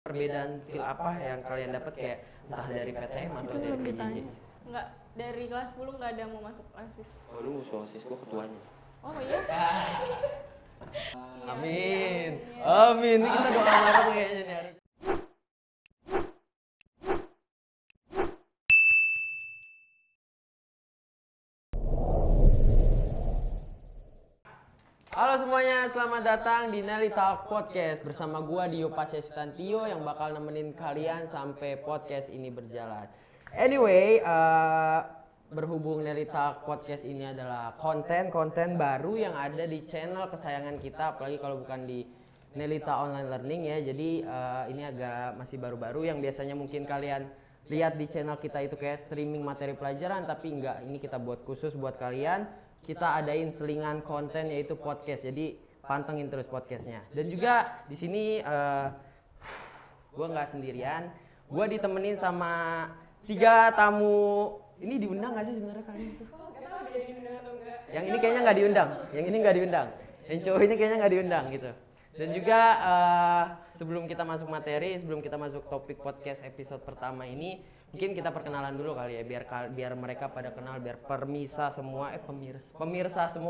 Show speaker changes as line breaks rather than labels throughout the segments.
perbedaan feel apa yang kalian dapat kayak entah dari PTM atau dari PJJ?
Enggak, dari kelas 10 nggak ada mau masuk OSIS.
Oh, lu musuh OSIS, gua ketuanya.
Oh iya?
Amin. Amin. Ini kita doa bareng kayaknya nih hari. Halo semuanya, selamat datang di Nelly Talk Podcast bersama gua Dio Pasya Sutantio yang bakal nemenin kalian sampai podcast ini berjalan. Anyway, berhubung Nelly Talk Podcast ini adalah konten baru yang ada di channel kesayangan kita, apalagi kalau bukan di Nelita Online Learning ya. Jadi ini agak masih baru-baru yang biasanya mungkin kalian lihat di channel kita itu kayak streaming materi pelajaran, tapi enggak, ini kita buat khusus buat kalian. Kita adain selingan konten yaitu podcast. Jadi pantengin terus podcastnya. Dan juga di sini gue nggak sendirian. Gue ditemenin sama 3 tamu. Ini diundang nggak sih sebenarnya kalian itu? Yang ini kayaknya nggak diundang. Yang ini nggak diundang. Yang cowok ini kayaknya nggak diundang gitu. Dan juga sebelum kita masuk materi, sebelum kita masuk topik podcast episode pertama ini, mungkin kita perkenalan dulu kali ya, biar mereka pada kenal, biar pemirsa semua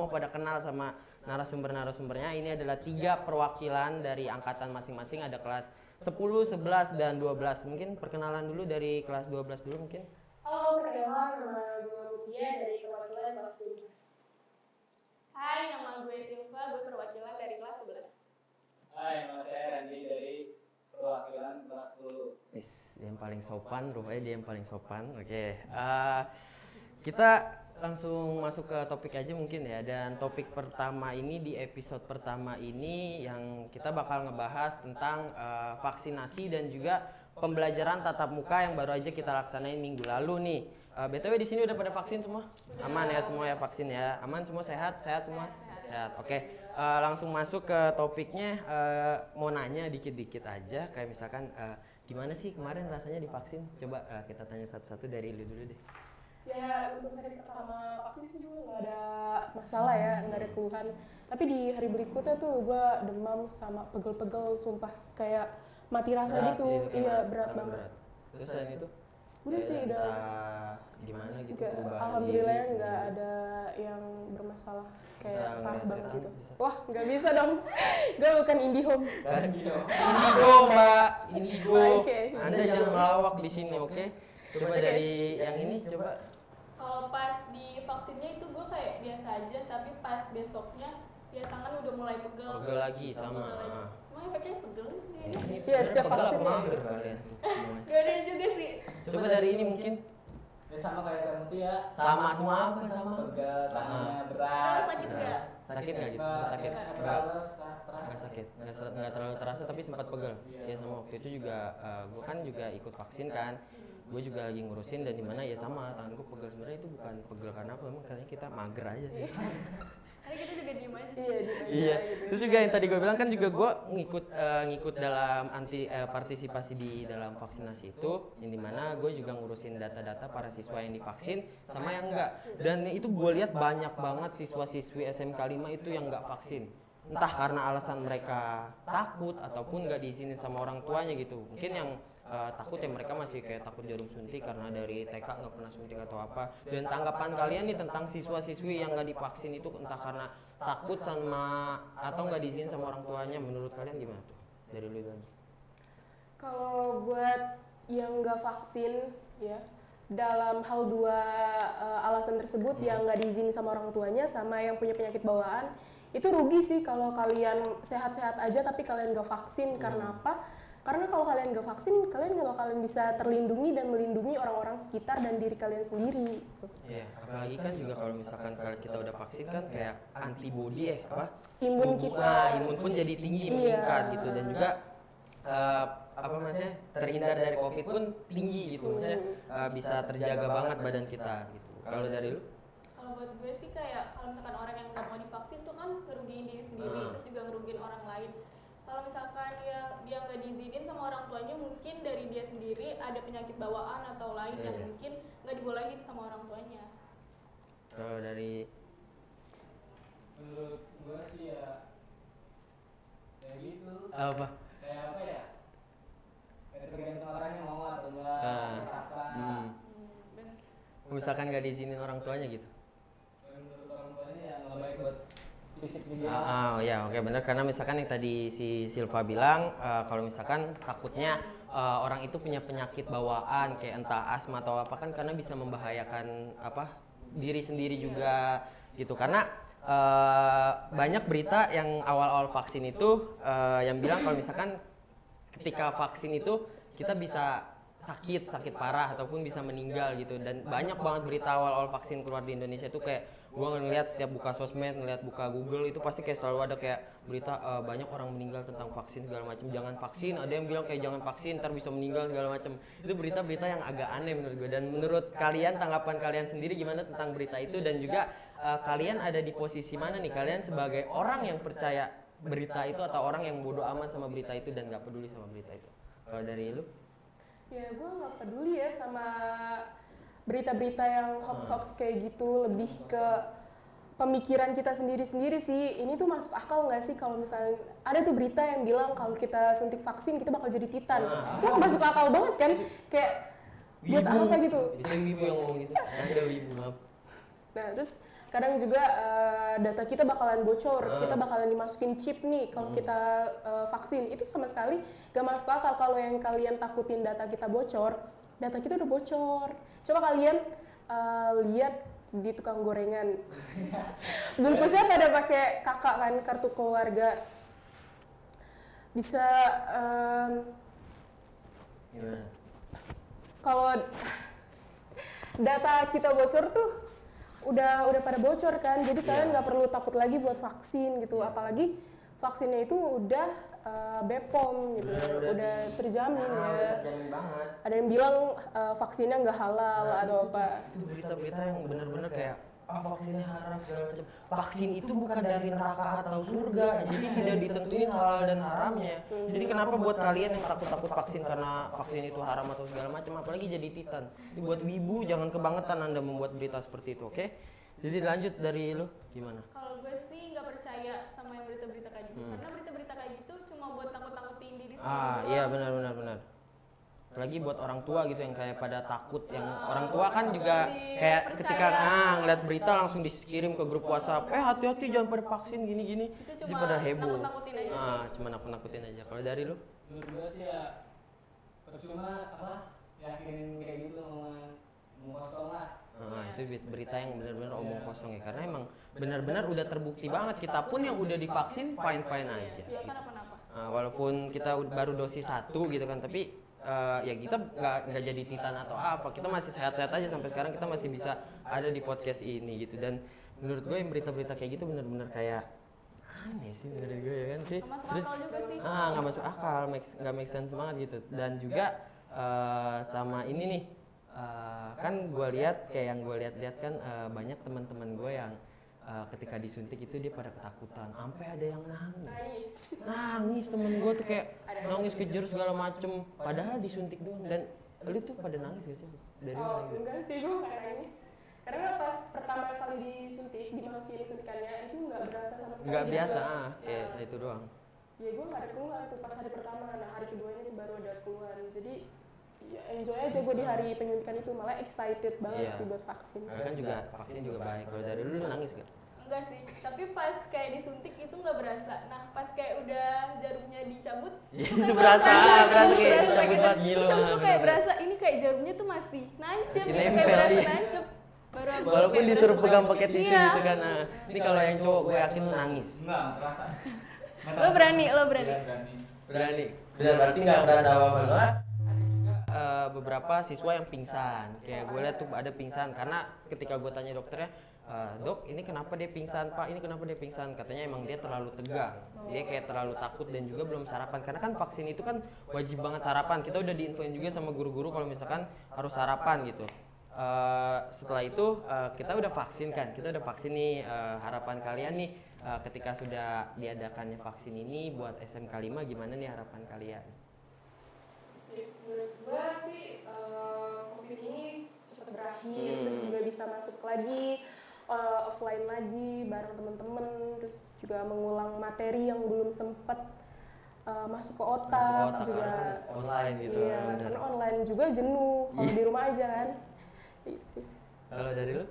pada kenal sama narasumbernya. Ini adalah 3 perwakilan dari angkatan masing-masing, ada kelas 10, 11 dan 12. Mungkin perkenalan dulu dari kelas 12 dulu mungkin.
Halo, perkenalkan nama gue Mutia dari perwakilan kelas 12.
Hai, nama gue Silva, gue perwakilan dari kelas 11.
Hai, nama saya Randy dari perwakilan kelas 10.
Dia yang paling sopan, rupanya dia yang paling sopan. Oke, kita langsung masuk ke topik aja mungkin ya. Dan topik pertama ini, di episode pertama ini yang kita bakal ngebahas tentang vaksinasi dan juga pembelajaran tatap muka yang baru aja kita laksanain minggu lalu nih. BTW di sini udah pada vaksin semua? Aman ya semua ya, vaksin ya? Aman semua, sehat semua? Sehat. Oke. Langsung masuk ke topiknya. Mau nanya dikit-dikit aja, kayak misalkan gimana sih kemarin rasanya divaksin? Coba kita tanya satu-satu dari lu dulu deh.
Ya, untuk hari pertama vaksin itu juga nggak ada masalah ya, nggak ada keluhan. Tapi di hari berikutnya tuh gue demam sama pegel-pegel, sumpah kayak mati rasa
Berat,
gitu. Iya, berat banget.
berat. Terus selain itu?
Udah sih, udah.
Gimana gitu?
Alhamdulillah nggak ada yang bermasalah kayak
Bisa
parah
ngeliat
banget
setan,
gitu.
bisa.
Wah, nggak bisa dong. Gue bukan IndiHome.
Indigo mbak, Indigo.
Oke.
Anda jangan melawak di sini, oke? Coba dari yang ini, coba.
Kalau pas di vaksinnya itu gue kayak biasa aja, tapi pas besoknya ya tangan udah mulai pegel.
Pegel lagi sama.
Emang efeknya pegel sih?
Iya, setiap
Pegel
vaksin
apa
ya.
mager kalian tuh semuanya?
Gak ada juga sih.
Coba dari ini mungkin.
Ya sama kayak Kak Mutia.
Sama semua apa sama?
Pegel, tangannya
Karena
berat.
sakit nggak?
Sakit nggak gitu? Sakit
Nggak
nggak?
terlalu terasa.
Nggak sakit, nggak terlalu terasa tapi sempat pegel. Ya sama waktu itu juga, gue kan juga ikut vaksin kan. Gue juga lagi ngurusin dan dimana ya sama tanganku pegel. Sebenarnya itu bukan pegel karena apa, emang katanya kita mager aja sih.
Karena kita juga diem aja sih.
Iya, di meja
Iya.
gitu.
Terus juga yang tadi gue bilang kan juga gue ngikut dalam partisipasi di dalam vaksinasi itu, yang dimana gue juga ngurusin data-data para siswa yang divaksin sama yang enggak. Dan itu gue lihat banyak banget siswa-siswi SMK 5 itu yang enggak vaksin. Entah karena alasan mereka takut ataupun nggak diizinin sama orang tuanya gitu. Mungkin yang takut ya mereka masih kayak takut jarum suntik karena dari TK nggak pernah suntik atau apa. Dan tanggapan kalian nih tentang siswa-siswi yang nggak divaksin itu entah karena takut sama atau nggak diizinin sama orang tuanya, menurut kalian gimana tuh? Dari lu lagi.
Kalau buat yang nggak vaksin ya, dalam hal 2 alasan tersebut yang nggak diizinin sama orang tuanya sama yang punya penyakit bawaan, itu rugi sih kalau kalian sehat-sehat aja tapi kalian nggak vaksin. Karena apa? Karena kalau kalian nggak vaksin, kalian nggak bakalan bisa terlindungi dan melindungi orang-orang sekitar dan diri kalian sendiri.
Iya, apalagi kan juga kalau misalkan kalau kita udah vaksin kan kayak antibody
Imun
tubuh,
kita.
imun pun jadi tinggi,
Iya.
meningkat gitu. Dan juga apa maksudnya terhindar dari COVID pun tinggi gitu, maksudnya bisa terjaga banget badan kita gitu. Kalau dari lu?
Kalau buat gue sih kayak kalau misalkan orang yang nggak mau divaksin tuh kan ngerugiin diri sendiri, terus juga ngerugiin orang lain. Kalau misalkan dia nggak diizinin sama orang tuanya, mungkin dari dia sendiri ada penyakit bawaan atau lain yang
Iya.
mungkin nggak dibolehin sama orang tuanya.
Kalau dari
Menurut gua sih ya kayak gitu.
apa?
Kayak apa ya?
misalkan nggak diizinin orang tuanya gitu?
Menurut orang tuanya ya nggak baik buat fisik dia.
Ya oke benar, karena misalkan yang tadi si Silva bilang kalau misalkan takutnya orang itu punya penyakit bawaan kayak entah asma atau apa kan, karena bisa membahayakan diri sendiri juga gitu. Karena banyak berita yang awal-awal vaksin itu yang bilang kalau misalkan ketika vaksin itu kita bisa sakit parah ataupun bisa meninggal gitu. Dan banyak banget berita awal-awal vaksin keluar di Indonesia itu kayak gua ngeliat setiap buka sosmed, ngeliat buka Google itu pasti kayak selalu ada kayak berita banyak orang meninggal tentang vaksin segala macam. Jangan vaksin, ada yang bilang kayak jangan vaksin ntar bisa meninggal segala macam. Itu berita-berita yang agak aneh menurut gue. Dan menurut kalian, tanggapan kalian sendiri gimana tentang berita itu? Dan juga kalian ada di posisi mana nih? Kalian sebagai orang yang percaya berita itu atau orang yang bodoh amat sama berita itu dan nggak peduli sama berita itu? Kalau dari lu?
Ya gue nggak peduli ya sama berita-berita yang hoax-hoax kayak gitu, lebih ke pemikiran kita sendiri-sendiri sih. Ini tuh masuk akal nggak sih kalau misalnya ada tuh berita yang bilang kalau kita suntik vaksin kita bakal jadi titan. Itu nggak masuk akal banget kan? Kayak buat apa gitu?
Itu wibu yang ngomong gitu. Ada wibu, maaf.
Nah terus kadang juga data kita bakalan bocor, kita bakalan dimasukin chip nih kalau kita vaksin. Itu sama sekali gak masuk akal. Kalau yang kalian takutin data kita bocor, data kita udah bocor. Coba kalian lihat di tukang gorengan, bungkusnya pada pakai kakak kan, kartu keluarga. Bisa
Gimana?
kalau data kita bocor tuh udah pada bocor kan, jadi kalian nggak perlu takut lagi buat vaksin gitu. Apalagi vaksinnya itu udah BPOM gitu, udah terjamin ya.
Udah terjamin banget.
Ada yang bilang vaksinnya nggak halal atau apa.
Itu berita-berita yang benar-benar kayak vaksinnya haram segala macam. Vaksin itu bukan dari neraka atau surga, jadi tidak ditentuin halal dan haramnya. Jadi kenapa buat kalian yang takut-takut vaksin karena vaksin itu haram atau segala macam, apalagi jadi titan? Itu buat wibu, jangan kebangetan Anda membuat berita seperti itu, oke? Jadi lanjut dari lu gimana?
Kalau gue sih nggak percaya sama yang berita-berita kayak gitu, karena berita-berita kayak gitu cuma buat nakut-nakutin diri sendiri.
Iya benar. Apalagi buat orang tua gitu yang kayak pada takut, yang orang tua kan juga kayak ketika ngeliat berita langsung dikirim ke grup WhatsApp, hati-hati jangan pada vaksin gini-gini,
Itu
jadi
cuma
pada heboh.
nakut-nakutin aja sih.
Cuma nakut-nakutin aja. Kalau dari lu?
Menurut gue sih ya percuma yakinin kayak gitu ngomong kosong lah.
Itu berita yang benar-benar omong kosong ya, karena emang benar-benar udah terbukti banget, kita pun yang udah divaksin fine-fine aja.
Iya, kenapa-napa.
Walaupun kita baru dosis 1 gitu kan, tapi ya kita nggak jadi titan atau apa, kita masih sehat-sehat aja sampai sekarang, kita masih bisa ada di podcast ini gitu. Dan menurut gue yang berita-berita kayak gitu benar-benar kayak aneh sih menurut gue ya kan sih.
Nggak masuk akal juga sih.
Nggak masuk akal, nggak make sense banget gitu. Dan juga sama ini nih, kan gue lihat kayak yang gue lihat kan banyak teman-teman gue yang ketika disuntik itu dia pada ketakutan, sampai ada yang nangis temen gue tuh kayak nangis kejer segala macem, padahal disuntik doang. Dan lu tuh pada nangis gak sih dari mana gitu?
Enggak sih, gue nggak nangis. Karena pas pertama kali disuntik, dimasukin suntikannya itu nggak berasa sama sekali.
Nggak biasa, itu doang.
Ya gue nggak ada keluhan tuh pas hari pertama, nah hari keduanya tuh baru ada keluhan. Jadi ya enjoy aja gue di hari penyuntikan itu, malah excited banget sih buat vaksin.
Karena kan juga vaksin juga baik. Kalau dari lu nangis gak?
Enggak sih, tapi pas kayak disuntik itu nggak berasa. Nah pas kayak udah jarumnya dicabut,
Itu berasa kayak dicabut banget, gila.
Terus tuh kayak berasa ini kayak jarumnya tuh masih nancep,
Masih
gitu, kayak
nempel,
berasa
iya.
nancep. Baru habis
Walaupun
kayak
disuruh
berasa
pegang
nancep.
pakai tisu
Iya.
gitu kan. Ini kalau yang cowok gue yakin lu nangis.
Enggak terasa.
Lo berani.
Iya, berani.
Berani. Benar, berarti nggak berasa apa-apa. Soalnya beberapa siswa yang pingsan, kayak gue lihat tuh ada pingsan karena ketika gue tanya dokternya, dok ini kenapa dia pingsan pak, ini kenapa dia pingsan, katanya emang dia terlalu tegang, dia kayak terlalu takut dan juga belum sarapan, karena kan vaksin itu kan wajib banget sarapan. Kita udah diinfoin juga sama guru-guru kalau misalkan harus sarapan gitu. Setelah itu kita udah vaksin kan, kita udah vaksin nih, harapan kalian nih ketika sudah diadakannya vaksin ini buat SMK 5 gimana nih harapan kalian?
Menurut gue sih COVID ini cepat berakhir, terus juga bisa masuk lagi offline lagi bareng temen-temen, terus juga mengulang materi yang belum sempet masuk ke otak juga
online gitu.
Iya, karena online juga jenuh kalau di rumah aja kan. Gitu sih.
Kalau dari lu?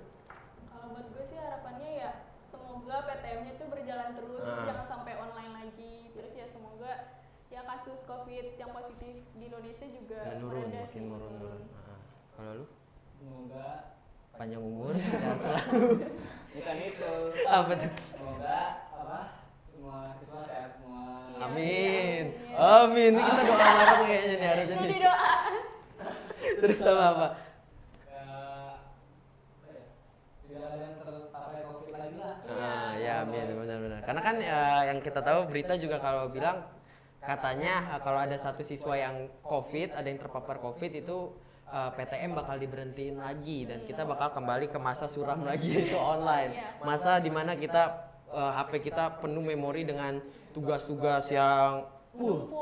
Kalau buat gue sih harapannya ya semoga PTM-nya tuh berjalan terus, terus jangan sampai online lagi. Terus ya semoga ya kasus COVID yang positif di Indonesia juga
Menurun,
mereda
makin
sih,
menurun. Kalau lu?
Semoga
Panjang umur, sehat selalu.
bukan itu.
Apa tuh?
Semoga semua siswa sehat semua.
Iya.
Amin. Amin. Ini kita doa bareng kayaknya nih harusnya
Jadi
nih.
doa.
Terus sama apa?
Tidak ada yang terpapar COVID lagi lah.
Ya amin, benar-benar. Karena kan yang kita tahu berita juga kalau bilang katanya kalau ada satu siswa yang COVID, ada yang terpapar COVID itu PTM bakal diberhentiin lagi dan kita bakal kembali ke masa suram lagi itu online. Masa dimana kita HP kita penuh memori dengan tugas-tugas yang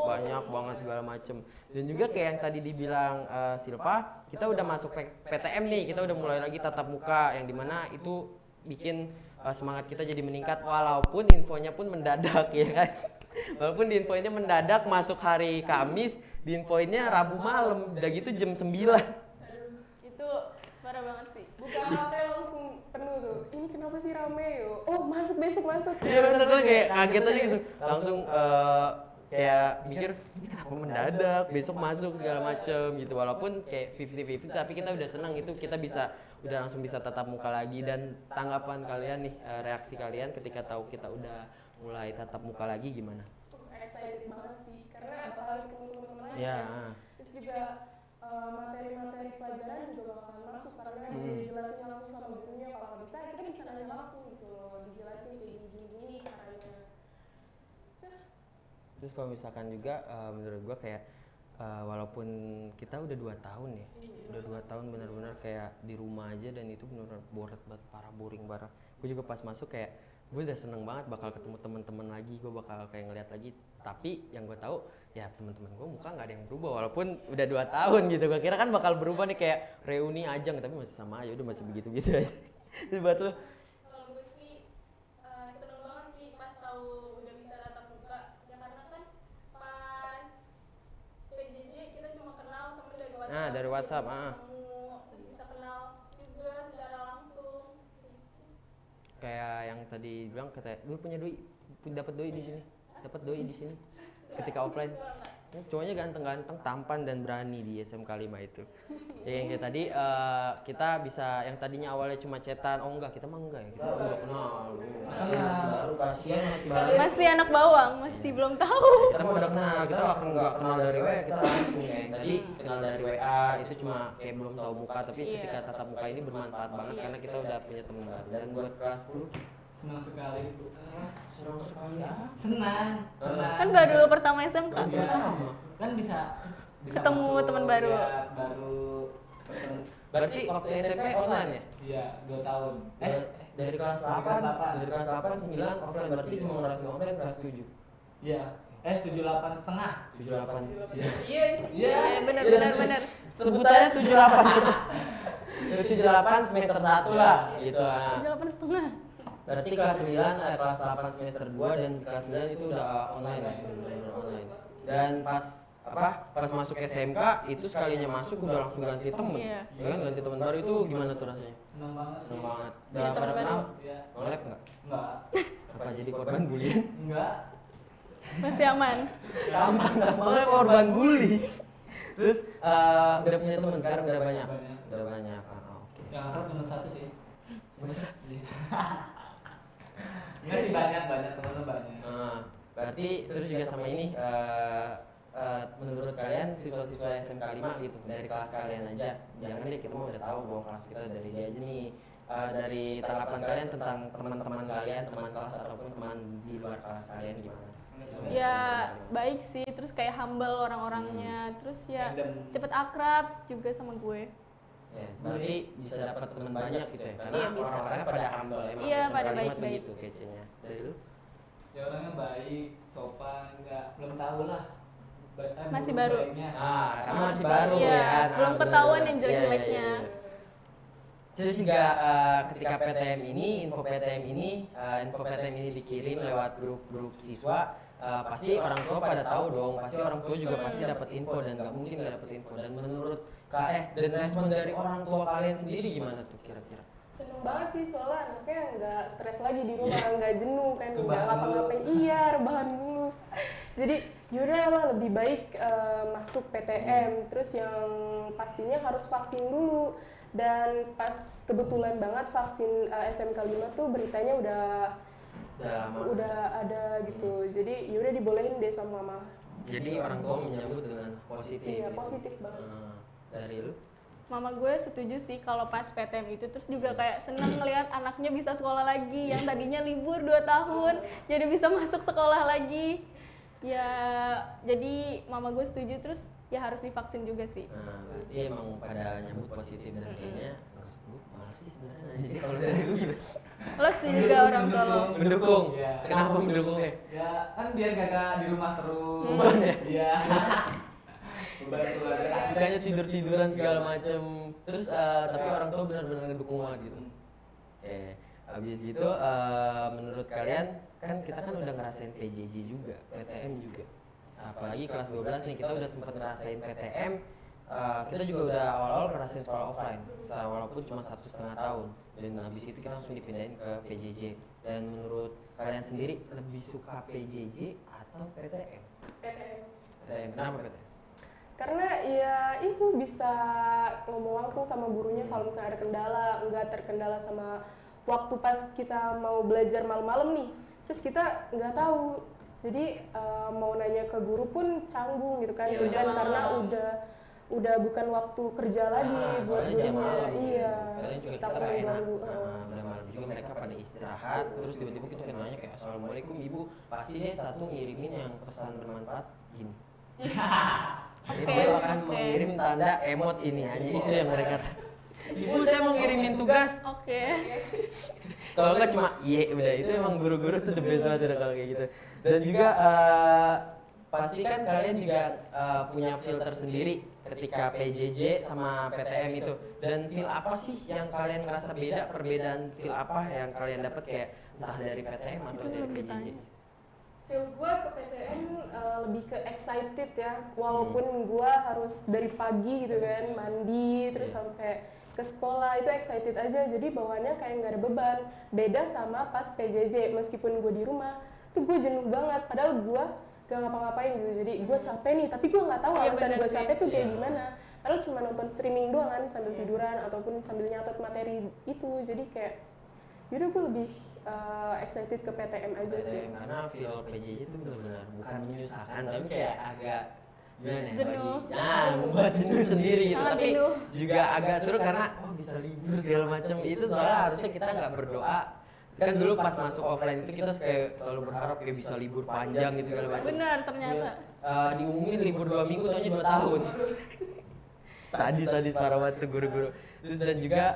banyak banget segala macem. Dan juga kayak yang tadi dibilang Silva, kita udah masuk PTM nih, kita udah mulai lagi tatap muka yang dimana itu bikin semangat kita jadi meningkat walaupun infonya pun mendadak ya kan. Walaupun diinfoinnya mendadak masuk hari Kamis, diinfoinnya Rabu malam, udah gitu jam 9.
Aduh, itu parah banget sih.
Buka HP langsung penuh tuh. Ini kenapa sih rame yo? Oh masuk besok masuk.
Iya bener kan kayak kaget aja gitu. Langsung kayak mikir ini kenapa mendadak, besok masuk segala macem gitu. Walaupun kayak 50-50 tapi kita udah senang itu kita bisa udah langsung bisa tatap muka lagi. Dan tanggapan kalian nih, reaksi kalian ketika tahu kita udah mulai tatap muka lagi gimana?
Excited banget sih karena bakal ketemu teman-teman lagi.
Ya.
Kan. Terus juga materi-materi pelajaran juga bakal masuk karena dijelasin langsung sama gurunya. Kalau nggak bisa kita bisa nanya langsung gitu loh, dijelasin kayak gini-gini caranya.
Terus kalau misalkan juga menurut gua kayak walaupun kita udah 2 tahun ya, udah 2 tahun benar-benar kayak di rumah aja dan itu benar-benar boret banget, parah, boring banget. Gue juga pas masuk kayak gue udah seneng banget bakal ketemu teman-teman lagi, gue bakal kayak ngeliat lagi. Tapi yang gue tahu ya teman-teman gue muka nggak ada yang berubah walaupun udah 2 tahun gitu. Gue kira kan bakal berubah nih kayak reuni ajang tapi masih sama aja, udah masih begitu-begitu aja. Terus buat lo?
Kalau gue sih seneng banget sih pas tahu udah bisa tatap muka. Ya karena kan pas PJJ kita cuma kenal temen dari WhatsApp.
Nah, dari WhatsApp,
ketemu, terus bisa kenal juga secara langsung.
Kayak yang tadi bilang kata gue punya doi, dapat doi di sini, dapat doi di sini. Ketika offline, cowoknya ganteng-ganteng, tampan dan berani di SMK 5 itu. Ya yang kayak tadi kita bisa yang tadinya awalnya cuma chatan, oh enggak kita mah enggak ya, kita udah kenal. Masih baru, kasihan masih baru.
Masih anak bawang, masih belum tahu.
Kita mah udah kenal, kita akan nggak kenal dari WA, kita langsung ya. Yang tadi kenal dari WA itu cuma kayak belum tahu muka, tapi ketika tatap muka ini bermanfaat banget karena kita udah punya teman baru. Dan buat kelas 10
Senang sekali Bu.
senang sekali ya.
Senang.
Kan baru pertama SMK.
Kan bisa
Ketemu
masuk,
teman baru.
ya, baru ketemu.
Berarti waktu SMP online ya?
Iya, 2 tahun.
Dari kelas 8, dari kelas 8, 9 offline, berarti cuma ngerasain offline kelas 7.
Iya. 78 setengah.
78.
Iya.
Iya, benar.
Sebutannya 78. 78 semester 1 lah gitu.
8,5.
Berarti kelas 9, kelas 8 semester 2 dan kelas 9 itu udah online ya, benar-benar online. Dan pas masuk SMK itu sekalinya masuk udah langsung ganti temen.
Iya.
Ya kan ganti teman baru itu gimana tuh rasanya?
Senang banget sih.
Seneng banget.
Iya,
Udah
teman
pada
baru.
kenal?
Iya.
Nge-lab enggak?
Enggak.
Apa jadi korban bullying?
Enggak.
Masih aman.
Gampang korban bully. Terus udah punya teman sekarang udah banyak. Udah banyak. Oke.
Yang akrab cuma 1 sih. Enggak sih banyak teman-teman banyak.
Berarti terus juga sama ini menurut kalian siswa-siswa SMK 5 gitu dari kelas kalian aja, jangan deh kita mah udah tahu dong kelas kita dari dia aja nih. Dari tanggapan kalian tentang teman-teman kalian, teman kelas ataupun teman di luar kelas kalian gimana?
Ya baik sih, terus kayak humble orang-orangnya, terus ya cepet akrab juga sama gue.
Ya, berarti bisa dapat teman banyak gitu ya, karena
Iya, bisa.
orang-orangnya pada humble emang.
Iya,
SMK
pada
5 tuh
baik-baik.
gitu kecenya. Dari lu?
Ya orangnya baik, sopan, belum tahu lah.
Masih
buruk
baru.
baiknya.
Karena masih baru
Iya,
ya. Nah,
belum
bener,
ketahuan
bener.
yang jelek-jeleknya.
Iya, iya, iya. Terus juga ketika PTM ini, info PTM ini dikirim lewat grup-grup siswa. pasti orang tua pada tahu dong, pasti orang tua juga pasti dapat info dan nggak mungkin nggak dapat info. Dan menurut dan respon dari orang tua kalian sendiri gimana tuh kira-kira?
Seneng banget sih soalnya anaknya nggak stres lagi di rumah, nggak jenuh kan, nggak
Rebahan
ngapa-ngapain, iya rebahan dulu. Jadi yaudah lah lebih baik masuk PTM, terus yang pastinya harus vaksin dulu. Dan pas kebetulan banget vaksin SMK 5 tuh beritanya udah ada gitu. Jadi yaudah dibolehin deh sama mama.
Jadi orang tua menyambut dengan positif.
Iya,
gitu.
positif banget.
Dari lu?
Mama gue setuju sih kalau pas PTM itu, terus juga kayak seneng ngelihat anaknya bisa sekolah lagi yang tadinya libur 2 tahun jadi bisa masuk sekolah lagi. Ya jadi mama gue setuju, terus ya harus divaksin juga sih.
Berarti emang pada nyambut positif dan kayaknya malas sih sebenarnya. Jadi kalau dari lu gimana?
Lo setuju gak orang tua lo?
Mendukung.
Iya.
Kenapa mendukungnya?
Ya kan biar kagak di rumah terus.
Beban ya?
Iya. Beban keluarga.
Sukanya tidur-tiduran segala macam. Terus tapi orang tua benar-benar ngedukung banget gitu. Habis gitu menurut kalian kan kita kan udah ngerasain PJJ juga, PTM juga. Apalagi kelas 12 nih kita udah sempat ngerasain PTM. Kita juga udah awal-awal ngerasain sekolah offline, walaupun cuma 1,5 tahun. Dan habis itu kita langsung dipindahin ke PJJ. Dan menurut kalian sendiri lebih suka PJJ atau PTM?
PTM.
PTM. Kenapa PTM?
Karena ya itu bisa ngomong langsung sama gurunya kalau misalnya ada kendala, nggak terkendala sama waktu pas kita mau belajar malam-malam nih, terus kita nggak tahu, jadi mau nanya ke guru pun canggung gitu kan,
Ya,
sedangkan karena udah bukan waktu kerja lagi buat
soalnya jam
gurunya,
malam.
iya,
Kalian juga kita
takut
nggak enak.
mengganggu.
Udah malam juga mereka pada istirahat, terus tiba-tiba kita kan nanya kayak assalamualaikum ibu, pasti deh satu ngirimin yang pesan bermanfaat gini. Jadi beliau akan mengirim tanda emot ini aja, itu yang mereka. Ibu saya mau ngirimin tugas.
Oke.
Kalau enggak cuma iya udah, itu emang guru-guru tuh the best banget udah kalau kayak gitu. Dan juga pasti kan kalian juga punya filter sendiri ketika PJJ sama PTM itu. Dan feel apa sih yang kalian ngerasa beda, perbedaan feel apa yang kalian dapat kayak entah dari PTM atau
Itu
dari
belum
PJJ?
ditanya.
Feel gue ke PTM lebih ke excited ya, walaupun gue harus dari pagi gitu kan, mandi terus sampai ke sekolah itu excited aja, jadi bawaannya kayak nggak ada beban. Beda sama pas PJJ, meskipun gue di rumah tuh gue jenuh banget, padahal gue gak ngapa-ngapain gitu, jadi gue capek nih tapi gue nggak tahu
Iya,
alasan
bener
gue
sih.
capek tuh kayak
Iya.
gimana, padahal cuma nonton streaming doang kan sambil tiduran ataupun sambil nyatet materi itu, jadi kayak yaudah gue lebih excited ke PTM aja sih.
PTM, karena feel PJJ itu benar-benar bukan menyusahkan tapi kayak agak gimana ya,
Jenuh.
membuat jenuh sendiri gitu.
Sangat
Tapi
jenuh.
juga agak seru karena bisa libur segala macam itu, soalnya harusnya kita nggak berdoa kan dulu pas masuk offline itu kita kayak selalu berharap kayak bisa libur panjang gitu segala macam.
Benar ternyata.
Diumumin libur 2 minggu taunya 2 tahun. Sadis parah banget tuh guru-guru. Terus dan juga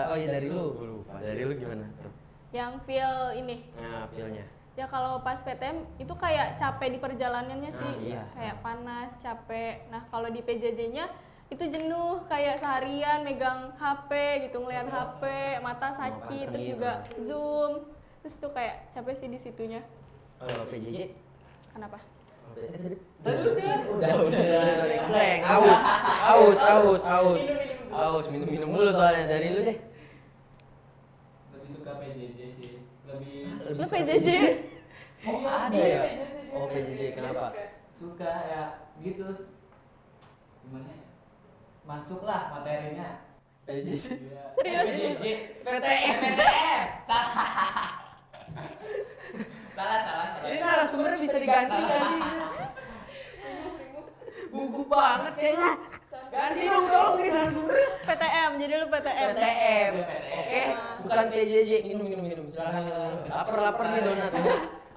oh iya dari lu, gue lupa. Dari lu gimana tuh?
Yang feel ini.
Nah, feel-nya.
Ya kalau pas PTM itu kayak capek di perjalanannya sih,
iya.
kayak panas, capek. Nah kalau di PJJ-nya itu jenuh, kayak seharian megang HP gitu, ngeliat HP, mata sakit, terus
pantengin,
juga Zoom, terus tuh kayak capek sih di situnya.
Kalau PJJ
Kenapa?
udah Fleng, aus minum dulu soalnya. Dari lu deh.
Lebih suka PJJ sih. Lebih
Lu PJJ?
Oh ada ya? Oh PJJ kenapa?
suka ya gitu. Gimana ya? Masuklah materinya.
PJJ.
Iya.
Serius?
PJJ.
PTM.
PTM. Salah.
Ini narasumbernya bisa diganti nggak sih? Gugup banget kayaknya. Ganti dong tolong ini narasumbernya.
PTM, jadi lu PTM.
PTM.
PTM.
Oke, bukan PJJ. Minum. Silakan minum. Lapar nih donat.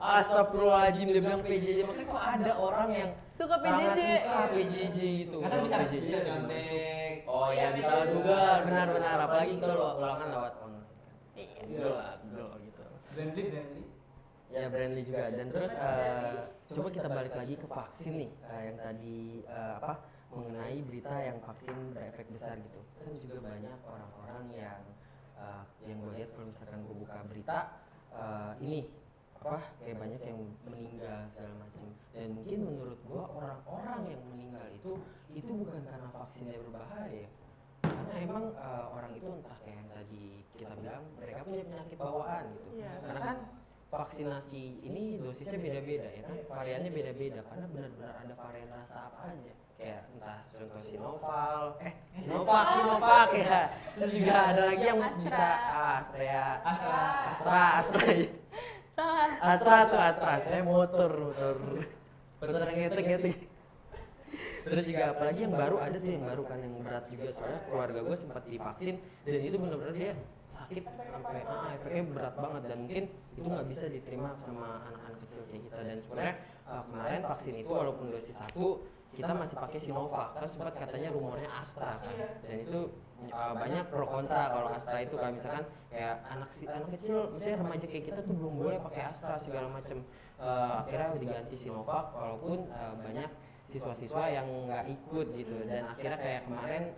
Astagfirullahaladzim, dia bilang PJJ. Makanya kok ada orang yang
Suka
sangat
PJJ.
suka PJJ itu.
Nah, kan bisa
PJJ
bisa
lebih
nyontek.
Oh ya bisa lewat Google, benar. Apalagi kalau ulangan lewat online.
Iya.
Google gitu.
Brandly.
Ya Brandly juga. Dan terus coba kita balik lagi ke vaksin nih, yang tadi mengenai berita yang vaksin berefek besar gitu. Kan juga banyak orang-orang yang gue lihat kalau misalkan gue buka berita ini kayak banyak yang meninggal segala macam. Dan mungkin menurut gua orang-orang yang meninggal itu bukan karena vaksinnya berbahaya. Karena emang orang itu entah kayak yang tadi kita bilang mereka punya penyakit bawaan gitu.
Iya.
Karena kan vaksinasi ini dosisnya beda-beda ya kan, variannya beda-beda karena benar-benar ada varian rasa apa aja. Kayak entah contoh Sinovac ya. Terus juga ada lagi yang bisa Astra motor. Motor ngetek. Terus juga apalagi yang baru ada tuh yang baru kan yang berat juga soalnya keluarga gue sempat divaksin dan itu benar-benar dia sakit sampai efeknya berat banget dan mungkin itu nggak bisa diterima sama anak-anak kecil kayak kita. Dan sebenarnya kemarin vaksin itu walaupun dosis 1 kita masih pakai Sinovac kan sempat katanya rumornya Astra kan dan itu banyak pro kontra kalau Astra itu kan misalkan kayak anak kecil misalnya remaja kayak kita tuh belum boleh pakai Astra segala macam. Akhirnya diganti Sinovac walaupun banyak siswa-siswa yang nggak ikut gitu dan akhirnya kayak kemarin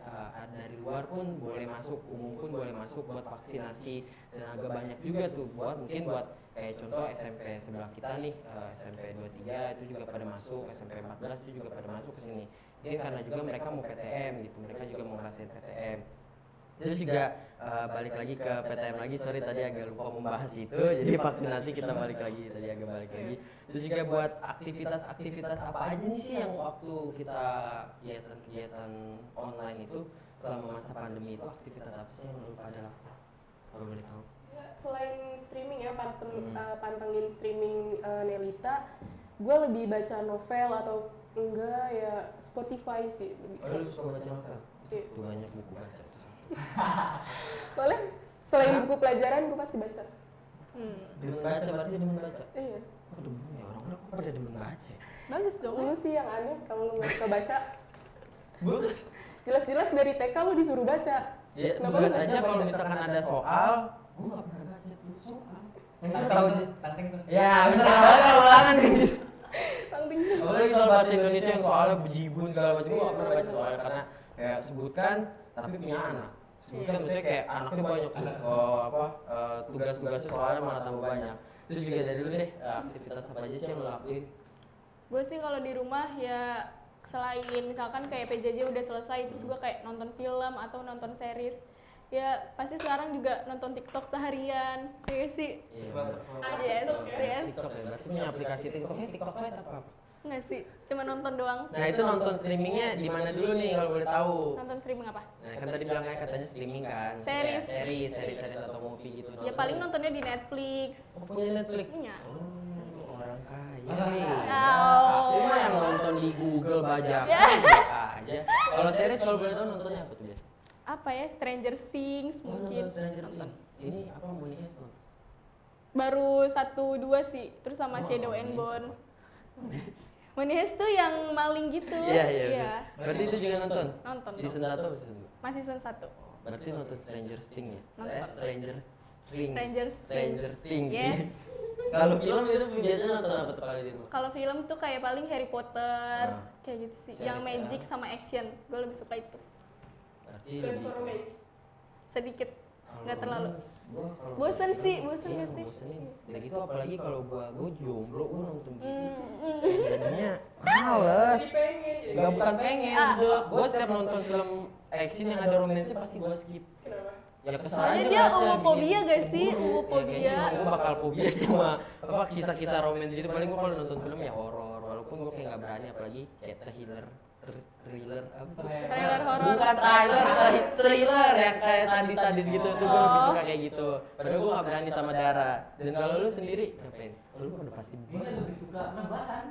dari luar pun boleh masuk, umum pun boleh masuk buat vaksinasi dan agak banyak juga tuh buat kayak contoh SMP sebelah kita nih SMP 23 itu juga pada masuk, SMP 14 itu juga pada masuk ke sini. Ini karena juga mereka mau PTM gitu, mereka juga mau ngerasain PTM. Terus juga balik lagi ke PTM lagi, sorry tadi agak lupa membahas itu, jadi vaksinasi kita balik lagi. Terus juga buat aktivitas apa aja nih sih yang waktu kita kegiatan online itu selama masa pandemi itu aktivitas apa sih yang lu pada lakukan? Kalau boleh tahu.
Selain streaming ya, pantengin streaming Nelita, gue lebih baca novel atau enggak ya Spotify sih.
Oh, lu suka baca novel?
Iya.
Tuh banyak buku baca.
Boleh? Selain buku pelajaran, gue pasti baca.
Demen baca berarti demen baca?
Iya.
Kok demen ya orang-orang kok pada demen baca ya?
Bagus dong.
Lu sih yang aneh kalau lu nggak suka baca.
Bagus.
Jelas-jelas dari TK lu disuruh baca.
Ya,
Kenapa
tugas
lu nggak
aja
suka
kalau
baca?
misalkan ada soal, gue gak pernah baca tuh soal. Yang tahu
Tanteng
aja.
tanteng tuh.
Ya, bener banget ulangan gitu.
Penting.
Apalagi soal bahasa Indonesia yang soalnya bejibun segala macam, gue gak pernah baca soalnya karena kayak sebutkan tapi punya anak. Sebutkan misalnya kayak anaknya banyak tuh, tugas-tugasnya soalnya malah tambah banyak. Terus juga dari dulu deh, aktivitas apa aja sih yang lo lakuin?
Gue sih kalau di rumah ya selain misalkan kayak PJJ udah selesai terus gue kayak nonton film atau nonton series ya pasti sekarang juga nonton TikTok seharian ya sih. Yes.
TikTok ya, berarti punya aplikasi TikToknya TikTok Lite apa?
Nggak sih, cuma nonton doang.
Nah itu nonton streamingnya di mana dulu nih kalau boleh tahu?
Nonton streaming apa?
Nah kan tadi bilangnya katanya streaming kan?
Series.
Kayak series atau movie gitu.
Ya paling nontonnya di Netflix.
Oh, punya Netflix?
Iya.
Oh, orang kaya nih.
Oh.
Aku mah yang nonton di Google bajakan
Ya.
aja. Kalau series kalau boleh tahu nontonnya apa tuh biasa?
Apa ya? Stranger Things mungkin.
Nonton Stranger
Nonton.
Things. Ini apa Money Heist nonton?
Baru 1-2 sih, terus sama
Oh,
Shadow
Money
and
Heist.
Bone. Money Heist tuh yang maling gitu.
Iya. Berarti itu juga nonton?
Nonton.
Season 1 atau season 2?
Masih season 1.
Berarti nonton Stranger Things ya?
Nonton.
Stranger
Stranger
Things.
Yes.
Kalau film itu biasanya nonton apa tuh kalau di rumah?
Kalau film tuh kayak paling Harry Potter, kayak gitu sih.
Series
Yang magic
ya.
sama action, gue lebih suka itu.
Berarti
Best
lebih-
for romance.
Sedikit,
Kalau
nggak terlalu.
romance, gua kalau
Bosen
film,
sih, bosen
iya,
nggak sih?
bosenin. Udah gitu apalagi kalau gua jomblo, gua nonton gitu.
Mm.
Jadinya males.
Pengen ya.
Gak bukan pengen,
Ah.
gua setiap nonton film action yang ada romansnya pasti gua skip.
Kenapa?
Ya kesel
Soalnya
aja
dia
ngeliatnya,
homofobia
bikin
gak sih?
cemburu.
Homofobia.
Ya, kayaknya gua bakal fobia sama apa kisah-kisah romans gitu. Paling gua kalau nonton film ya horor, walaupun gua kayak gak berani apalagi kayak thriller apa?
Trailer horor.
Bukan thriller yang kayak sadis-sadis gitu tuh gue lebih suka kayak gitu. Padahal gue gak berani sama Dara. Dan kalau lu sendiri ngapain? Oh, lu udah pasti
Gue lebih suka rebahan.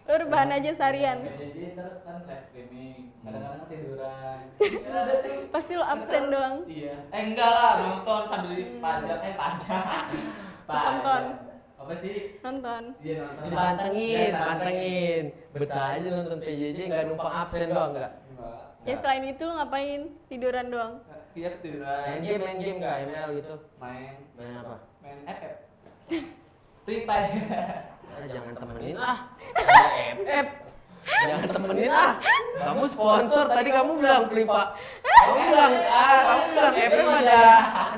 Lu rebahan aja seharian.
Jadi ntar kan live streaming, kadang-kadang tiduran.
Pasti lu absen doang.
Iya. Enggak lah, nonton sambil pajak.
Tonton.
Apa sih?
Nonton.
Dia nonton.
dipantengin. Betah aja nonton PJJ gak numpang absen doang enggak?
Enggak.
Ya selain itu lu ngapain? Tiduran doang.
Dia tiduran.
Main game gak ML gitu?
Main
Main apa?
FF. Free Fire.
Jangan temenin ah. Ada FF. Jangan temenin ah. Kamu sponsor tadi kamu bilang Free-Pak. Kamu bilang FF ada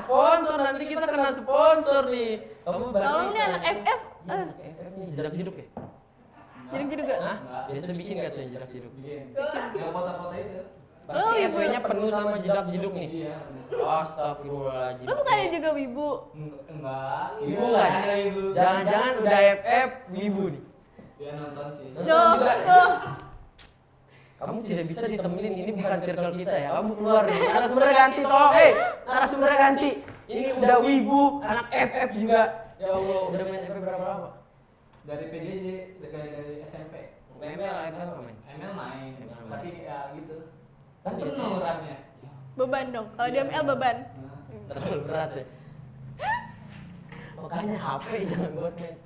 sponsor nanti kita kena sponsor nih. Kamu
Tolong nih anak FF
FF nih jedak jeduk ya?
Jadi juga.
Hah? Biasa bikin gak tuh yang jedak jeduk?
Bikin. Yang foto-foto itu.
Pasti SW-nya penuh sama jedak jeduk nih.
Iya.
Astagfirullahaladzim.
Lo bukannya juga wibu?
Enggak.
Wibu nggak?
Ada ibu.
Jangan-jangan udah FF wibu nih.
Dia nonton sih.
Nonton juga. Kamu tidak bisa ditemenin, ini bukan circle kita ya. Kamu keluar nih. Narasumbernya ganti tolong. Narasumbernya ganti. Ini udah wibu, anak FF juga. Ya Allah, udah main FF berapa lama?
Dari PJJ, dari SMP.
ML nggak main?
ML main.
ML main.
Tapi ya gitu. Kan
Kan
penuh
biasanya.
RAM-nya.
Beban dong. Kalau di ML beban.
Nah.
Terlalu berat ya. Makanya HP jangan buat main.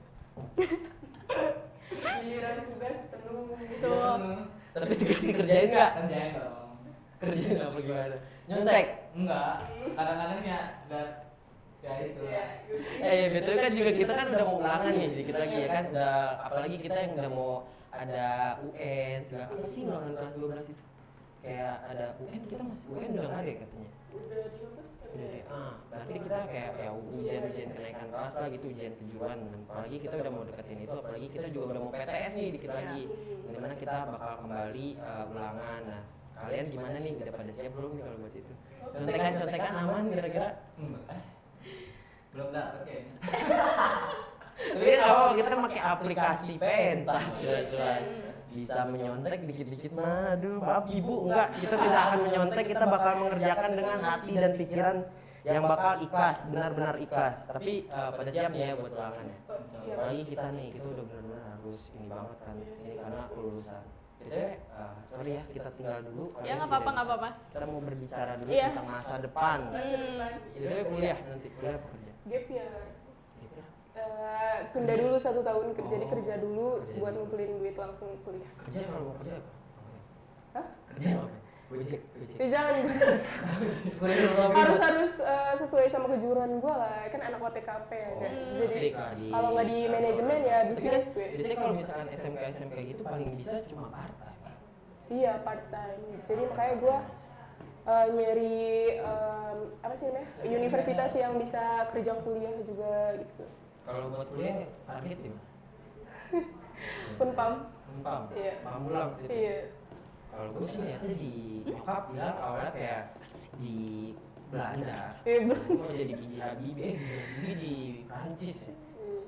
Giliran tugas penuh.
Gitu.
Penuh.
Tapi dikasih kerjain nggak?
Kan jalan dong.
Kerjain apa gimana? Nyontek.
Enggak. Kadang-kadang ya ya itu.
Betul kan juga kita kan udah mau ulangan nih dikit lagi ya kan. Udah apalagi kita yang udah mau ada UN segala apa sih ulangan kelas 12 itu? Kayak ada UN kita masih UN udah nggak ada ya katanya.
Udah dihapus kan?
Udah deh. Berarti kita kayak ya ujian kenaikan kelas lah gitu, ujian tujuan. Apalagi kita udah mau deketin itu, apalagi kita juga udah mau PTS nih dikit lagi. Dimana kita bakal kembali ulangan. Nah, kalian gimana nih? Udah pada siap belum nih kalau buat itu? Contekan aman kira-kira?
Enggak. Belum dapet kayaknya.
Tapi nggak apa-apa, kita kan pakai aplikasi pentas jelas-jelas. Bisa menyontek dikit-dikit mah. Aduh, maaf ibu, enggak. Kita tidak akan menyontek, kita bakal mengerjakan dengan hati dan pikiran yang bakal ikhlas, benar-benar ikhlas. Tapi pada siap ya buat ulangannya. Apalagi kita nih, kita udah benar-benar harus ini banget kan. Ini karena lulusan. Jadi, sorry ya, kita tinggal dulu.
Ya nggak apa-apa, nggak apa-apa.
Kita mau berbicara dulu
Iya.
tentang masa depan. Jadi kuliah nanti, kuliah apa kerja?
Gap ya.
Gitu.
Tunda dulu 1 tahun jadi kerja dulu buat ngumpulin duit langsung kuliah.
Kerja kalau mau kerja apa?
Hah?
Kerja apa? Gojek.
Ya jangan harus sesuai sama kejuruan gue lah, kan anak OTKP ya kan. Jadi kalau nggak di manajemen ya bisnis gue.
Biasanya kalau misalkan SMK gitu paling bisa cuma part time.
Iya part time. Jadi makanya gue nyari apa sih namanya universitas yang bisa kerja kuliah juga gitu.
Kalau buat kuliah target di mana?
Unpam.
Unpam.
Iya.
Pamulang situ.
Iya.
Kalau gue sih lihatnya di nyokap bilang awalnya kayak di Belanda.
Iya belum.
Gue mau jadi biji Habibie, biji Habibie di Prancis.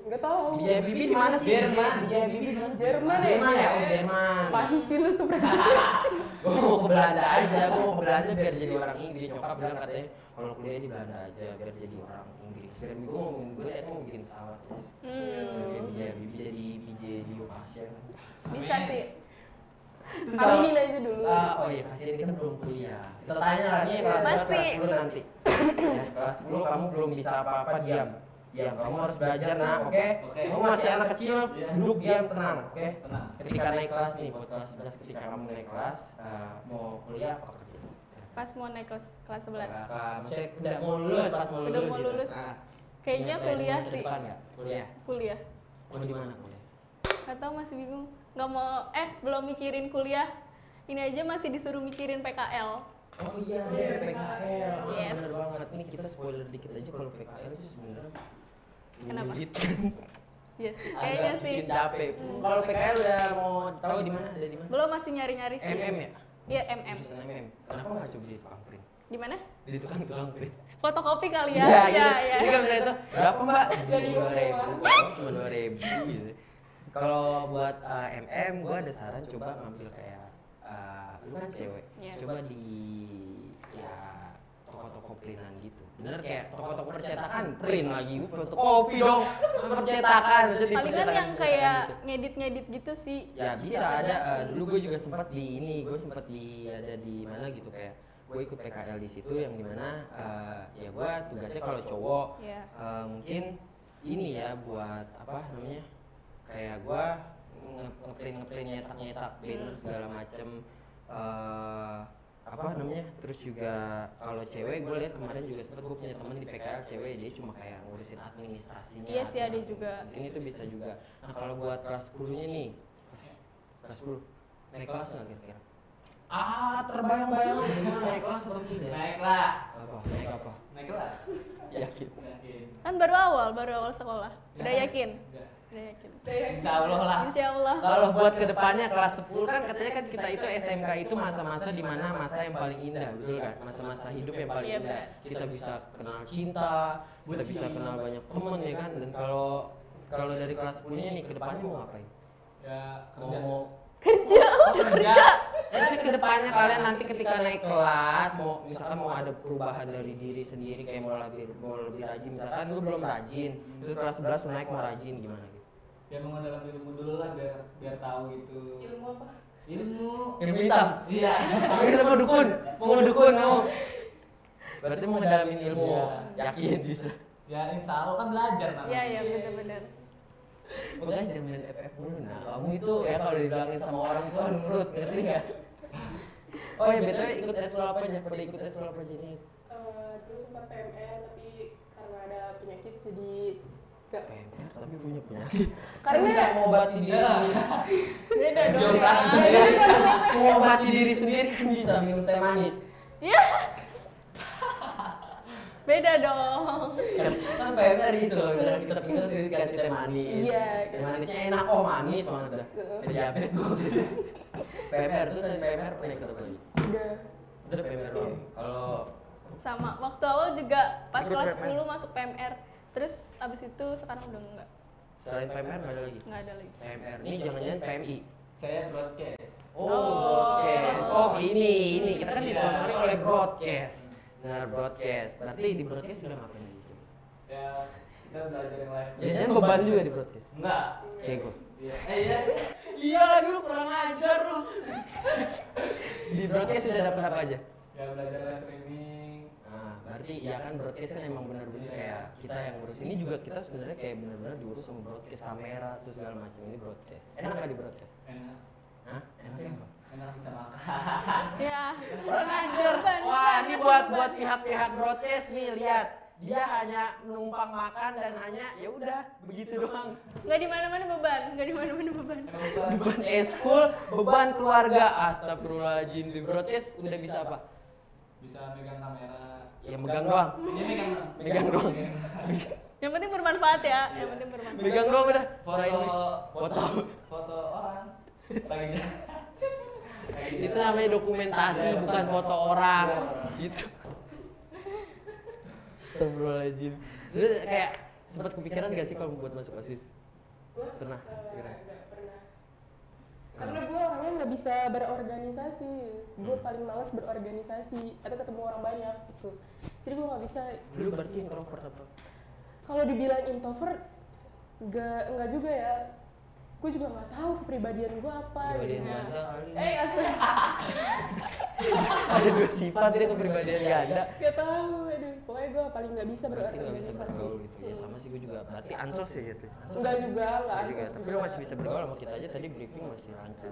Nggak tahu.
Biji Habibie di mana sih?
Jerman.
Biji Habibie di mana?
Jerman ya?
Jerman ya, oh Jerman.
Pahit sih lu ke Prancis.
Gue mau ke Belanda aja, gue mau ke Belanda biar jadi orang Inggris. Nyokap bilang katanya kalau kuliah di Belanda aja biar jadi orang Inggris. Biar gue lihat mau bikin pesawat aja. Kayak biji Habibie jadi biji di Asia kan.
Bisa sih.
Terus
Aminin aja dulu.
Oh iya, kasihan dia kan belum kuliah. Kita tanya lagi kelas 11,
Pasti.
kelas 10 nanti. Ya, kelas 10 kamu belum bisa apa-apa, diam. Diam, kamu harus belajar nak, oke?
Oke.
Kamu masih anak kecil,
Iya.
duduk diam tenang, oke?
Tenang.
Ketika naik kelas nih, buat kelas 11 ketika kamu naik kelas, mau kuliah apa kerja?
Pas mau naik kelas 11.
Maksudnya udah mau lulus, pas mau lulus.
Udah mau
gitu.
lulus.
Nah,
Kayaknya
punya plan
kuliah
masa
sih.
depan nggak? Kuliah.
Kuliah.
Mau di mana kuliah?
Atau masih bingung. Nggak mau, belum mikirin kuliah. Ini aja masih disuruh mikirin PKL.
Oh iya, ada PKL.
Yes.
Bener banget. Ini kita spoiler dikit aja kalau PKL itu sebenarnya
Kenapa?
menyulitkan.
Iya sih, kayaknya
Agak
sih.
bikin capek. Kalau PKL udah mau tahu di mana? Ada di mana?
Belum, masih nyari-nyari sih.
MM ya?
Iya, MM.
Jurusan MM. Kenapa nggak coba di tukang print?
Di mana?
Di tukang print.
Fotokopi kali ya.
Iya,
Iya,
gitu.
iya.
Ini kan misalnya itu berapa mbak?
Jadi
2.000. Cuma 2.000 gitu. Kalau buat MM, gue ada saran coba ngambil kayak lu kan cewek,
Iya.
coba di ya toko-toko printan gitu. Bener kayak toko-toko percetakan, print lagi, fotokopi dong, percetakan. Jadi
Palingan
percetakan-
yang
percetakan
kayak
gitu.
ngedit-ngedit gitu sih.
Ya bisa ada. Dulu gue juga sempat di ini, gue sempat ada di mana gitu kayak gue ikut PKL di situ yang dimana ya gue tugasnya kalau cowok
Iya.
mungkin ini ya buat apa namanya kayak gue ngeprint nyetak banner segala macem apa namanya terus juga kalau cewek gue lihat kemarin juga sempat gue punya temen di PKL cewek dia cuma kayak ngurusin administrasinya.
Iya sih, ada juga.
Mungkin itu bisa juga. Nah kalau buat kelas 10-nya nih, kelas 10 naik kelas nggak kira-kira? Terbayang-bayang gimana naik kelas atau tidak?
Naik lah.
Apa? Naik apa?
Naik kelas.
Yakin?
Yakin.
Kan baru awal sekolah. Udah
Ya.
yakin?
Udah.
Udah yakin.
Insya Allah lah.
Insya Allah.
Kalau buat kedepannya kelas 10 kan katanya kan kita itu SMK itu masa-masa di mana masa yang paling indah, betul kan? Masa-masa hidup yang paling
Iya,
indah.
benar.
Kita bisa kenal cinta, kita bisa kenal banyak temen ya kan. Dan kalau dari kelas 10-nya nih kedepannya mau ngapain?
Ya
Mau
Kerja.
kerja.
Maksudnya kedepannya kalian nanti ketika naik kelas mau misalkan mau ada perubahan dari diri sendiri kayak mau lebih rajin misalkan lu belum rajin terus kelas 11 mau naik mau rajin gimana gitu?
Ya mengendalam ilmu dulu lah biar tahu gitu.
Ilmu apa?
Ilmu.
Ilmu hitam.
Iya.
Kita mau dukun, mau dukun mau. Berarti mau ngedalamin ilmu,
Iya.
yakin bisa.
Ya insya Allah kan belajar namanya.
Iya, iya benar-benar.
Belajar main FF dulu. Nah, kamu itu ya kalau dibilangin sama orang tua nurut, ngerti nggak? Oh ya BTW ikut eskul apa aja? Pada ikut eskul apa aja nih?
Dulu sempat PMR tapi karena ada penyakit jadi gak.
PMR tapi punya penyakit.
Karena
bisa mengobati diri sendiri.
Beda dong.
Geografi
Ya.
sendiri.
Mengobati diri sendiri kan bisa minum teh manis.
Iya. Beda dong.
Kan PMR itu loh, misalkan kita pingsan dikasih teh manis.
Iya.
Teh manisnya enak kok, manis banget dah. Kayak diabetes gue gitu. PMR terus ada PMR pernah ikut apa lagi? Udah PMR doang. Kalau
Sama. Waktu awal juga pas
Ikut
kelas
PMR.
10 masuk PMR. Terus abis itu sekarang udah enggak.
selain PMR nggak ada lagi.
Enggak ada lagi.
PMR ini jangan-jangan PMI.
Saya broadcast.
Oh,
Oh.
broadcast. Oh, ini kita kan disponsori oleh broadcast. Nah, broadcast. Berarti di broadcast sudah ngapain gitu?
Ya kita belajar yang live.
Jangan beban juga di broadcast.
Enggak.
Kayak gue.
Iya. Iya.
Iya lagi lu kurang ajar lu. Di broadcast sudah dapat apa aja?
Ya belajar live streaming.
Nah, berarti ya kan broadcast kan emang benar-benar kayak kita yang ngurus ini juga kita sebenarnya kayak benar-benar diurus sama broadcast kamera terus segala macam ini broadcast. Enak nggak di broadcast?
Enak.
Hah? Enaknya apa?
Enak bisa makan.
Ya.
Kurang ajar. Wah, ini buat pihak-pihak broadcast nih lihat. Dia hanya menumpang makan dan hanya ya udah begitu doang.
Enggak di mana-mana beban, enggak di mana-mana beban.
Beban eskul, beban keluarga. Astagfirullahaladzim. Di broadcast udah bisa apa?
Bisa megang kamera.
Ya megang doang.
Ini megang.
Megang doang.
Yang penting bermanfaat ya, yang penting bermanfaat.
Megang doang udah. Selain
Foto. Foto orang. Lagi.
itu namanya dokumentasi bukan foto orang. Gitu. Astagfirullahaladzim. Lu kayak sempat kepikiran gak sih kalau buat masuk OSIS? Pernah? Kira?
Nggak pernah. Karena gue orangnya nggak bisa berorganisasi. Gue paling males berorganisasi atau ketemu orang banyak gitu. Jadi gue nggak bisa.
Lu berarti introvert apa?
Kalau dibilang introvert, nggak juga ya. Gue juga nggak tahu kepribadian gue apa.
Kepribadian
gitu.
ganda kali.
Astaga.
Ada dua sifat ini kepribadian ganda.
Gak tahu, aduh. Pokoknya gue paling nggak bisa
Berarti gak bisa
berorganisasi.
bergaul gitu. Ya sama sih gue juga. Berarti ansos ya gitu.
Enggak juga, enggak
Nggak juga.
ansos.
Tapi lu masih bisa bergaul sama kita aja tadi briefing masih lancar.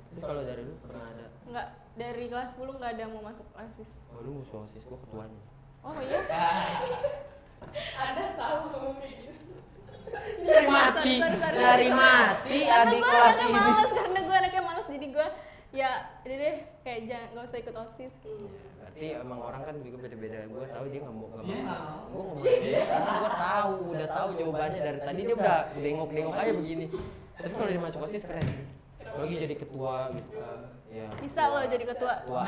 Terus kalau dari lu pernah ada?
Enggak, dari kelas 10 enggak ada mau masuk OSIS.
Oh lu musuh OSIS, gue ketuanya.
Oh iya?
Ada sama ngomong kayak gitu.
Dari mati,
Sorry.
dari mati
Karena
adik
gue
kelas
anaknya
ini.
malas, karena gue anaknya malas, jadi gue ya udah deh kayak jangan nggak usah ikut OSIS.
Berarti emang orang kan juga beda-beda. Gue tahu dia nggak mau
Dia nggak mau.
Gue ngomong dia karena gue tahu, udah tahu jawabannya dari tadi dia udah dengok-dengok aja begini. Tapi kalau dia masuk OSIS keren sih. Apalagi jadi ketua gitu kan. Ya.
Bisa lo jadi ketua.
Ketua.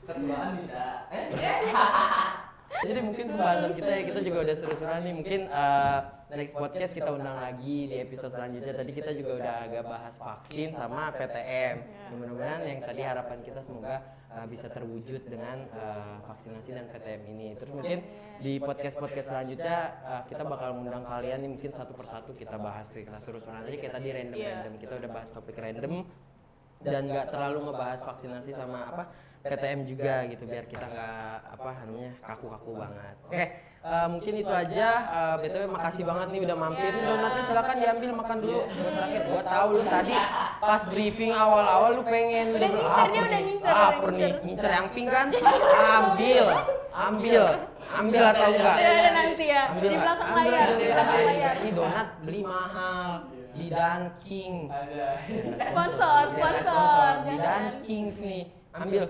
Ketuaan bisa.
Jadi mungkin pembahasan kita juga udah seru-seruan nih. Mungkin next podcast kita undang lagi di episode selanjutnya. Tadi kita juga udah agak bahas vaksin sama PTM. Mudah-mudahan yang tadi harapan kita semoga bisa terwujud dengan vaksinasi dan PTM ini. Terus mungkin di podcast-podcast selanjutnya kita bakal mengundang kalian nih mungkin satu persatu kita bahas. Kita seru-seruan aja kayak tadi random-random. Kita udah bahas topik random dan nggak terlalu ngebahas vaksinasi sama apa PTM juga gitu biar kita nggak apa namanya kaku-kaku banget. Oke, mungkin itu aja. BTW makasih banget nih udah mampir. Donatnya silakan diambil makan dulu. Buat terakhir gua tahu lu tadi pas briefing awal-awal lu pengen
Udah ngincer, dia udah ngincer, udah
lapar nih,
ngincer.
ngincer yang pink kan? Ambil atau enggak?
Ada nanti ya,
Ambil
di
nggak?
belakang
Ambil
layar,
aja.
di belakang layar.
Ini donat beli mahal di Dunkin.
Ada.
Sponsor,
Di
sponsor,
Di
jangan.
Dunkings nih. Ambil.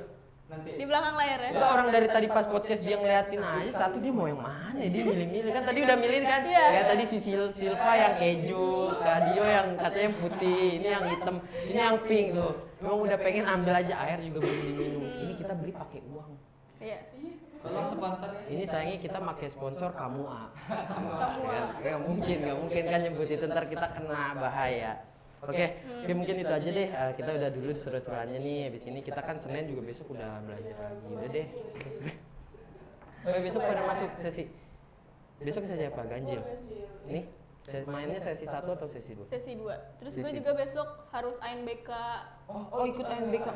nanti.
Di belakang layar ya.
Enggak, orang dari tadi pas podcast dia ngeliatin aja satu, dia mau yang mana ya, dia milih-milih kan tadi udah milih kan.
Iya.
Kayak tadi si Silva yang keju, Kak Dio yang katanya yang putih, ini yang hitam, ini yang pink tuh. Memang udah pengen ambil aja air juga belum diminum. Ini kita beli pakai uang.
Iya.
Tolong sponsornya.
Ini sayangnya kita pakai sponsor Kamua.
Kamu
Nggak mungkin kan nyebut itu, ntar kita kena bahaya. Oke, mungkin itu aja deh. Kita udah dulu seru-seruannya nih. Habis ini kita kan Senin juga besok udah belajar lagi. Udah deh. Besok pada masuk sesi. Besok sesi apa? Ganjil. Ini mainnya sesi 1 atau sesi 2?
sesi 2. Terus gue
Sesi.
juga besok harus ANBK.
Oh ikut ANBK.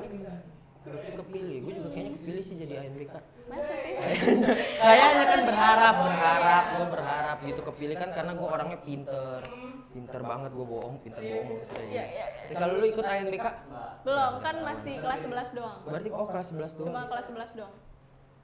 Berarti kepilih. Gue juga kayaknya kepilih sih jadi ANBK.
Masa sih?
Kayaknya kan gue berharap gitu kepilih kan karena gue orangnya pinter banget, gue pinter bohong maksudnya.
Iya.
Kalau lu ikut ANBK?
Belum, kan masih kelas 11 doang.
Berarti kelas 11 doang.
Cuma kelas 11 doang.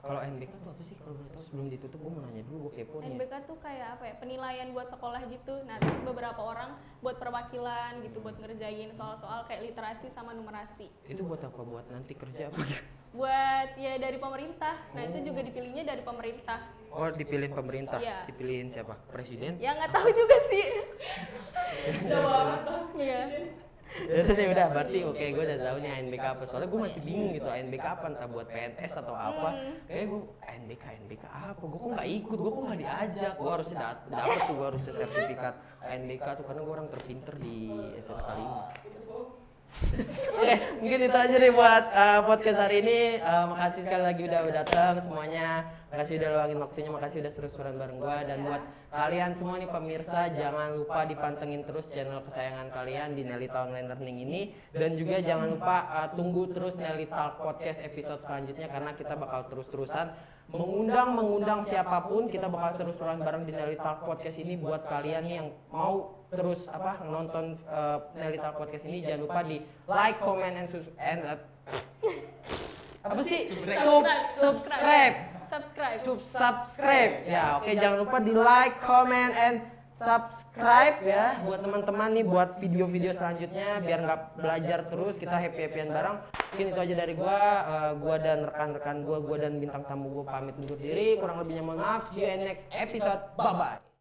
Kalau ANBK tuh apa sih? Kalau boleh tahu sebelum ditutup gue mau nanya dulu, gue kepo nih.
ANBK tuh kayak apa ya? Penilaian buat sekolah gitu. Nah, terus beberapa orang buat perwakilan gitu, buat ngerjain soal-soal kayak literasi sama numerasi.
Itu buat apa? Buat nanti kerja apa?
Buat ya dari pemerintah. Nah, itu juga dipilihnya dari pemerintah.
Oh dipilihin pemerintah?
Iya.
Dipilihin siapa? Presiden?
Ya nggak tahu juga sih.
Jawaban
Iya.
Ya udah berarti oke, gue udah tahu nih ANBK apa. Soalnya gue masih bingung gitu ANBK apa, entah buat PNS atau apa. Kayak gue ANBK apa? Gue kok nggak ikut, gue kok nggak diajak. Gue harusnya dapet tuh, gue harusnya sertifikat ANBK tuh karena gue orang terpinter di SSK 5. Oke, mungkin itu aja deh buat podcast hari ini. Makasih sekali lagi udah datang semuanya. Makasih udah luangin waktunya, makasih udah seru-seruan bareng gua. Dan buat kalian semua nih pemirsa, jangan lupa dipantengin terus channel kesayangan kalian di Nelita Online Learning ini. Dan juga jangan lupa tunggu terus Nelita Podcast episode selanjutnya karena kita bakal terus-terusan mengundang siapapun. Kita bakal seru-seruan bareng di Nelita Podcast ini buat kalian nih yang mau terus nonton Nelita Podcast ini. Jangan lupa di like, comment, and apa sih? Subscribe. Ya, oke, jangan lupa di like, comment, and subscribe ya buat teman-teman nih buat video-video selanjutnya biar nggak belajar terus, kita happy-happyan bareng. Mungkin itu aja dari gua dan rekan-rekan gua dan bintang tamu gua pamit undur diri. Kurang lebihnya mohon maaf. See you in next episode. Bye bye.